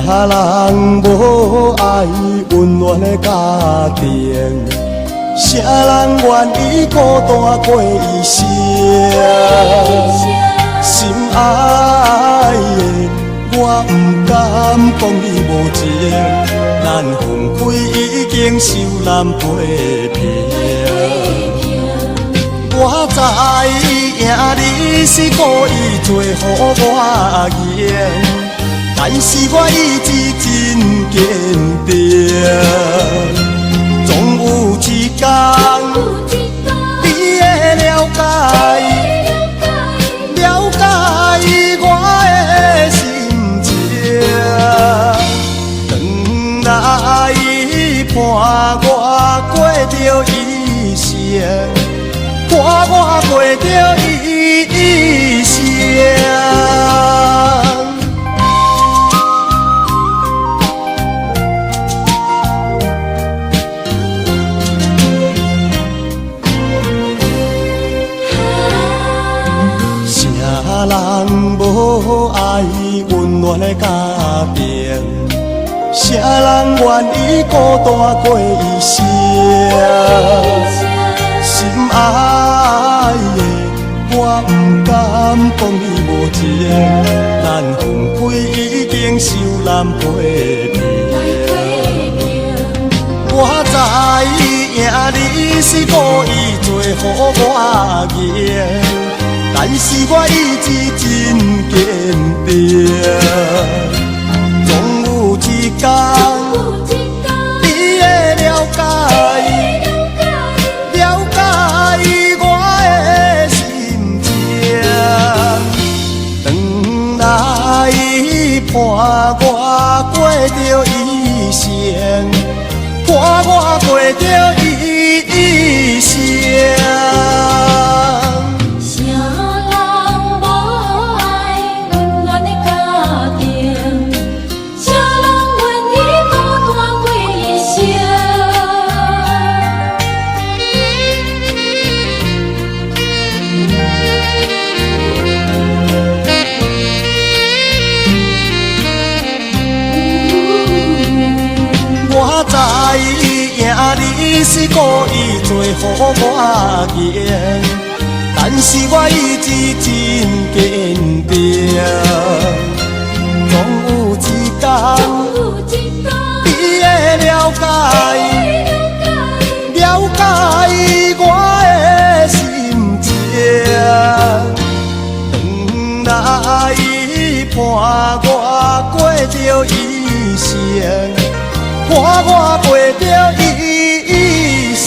啥人无爱温暖的家庭？啥人愿意孤单过一生？心爱的，我不敢讲你无情，咱分开已经受难批评。我知影你是故意做予我赢。但是我意志真坚定，总有一天，你会了解我的心情。等来伴我过着一生，伴我过着一生。人无爱温暖的家庭，啥人愿意孤单过一生？心爱的，我不敢讲你无情，咱分开已经受难批评。我知影你是故意做予我赢。但是我意志真坚定，总有一天，你会了解我的心情。等来伴我过着一生，伴我过着一生。你是故意做予我赢，但是我意志真坚定，总有一天，你会了解我的心情。等来伴我过着一生，伴我过着一生。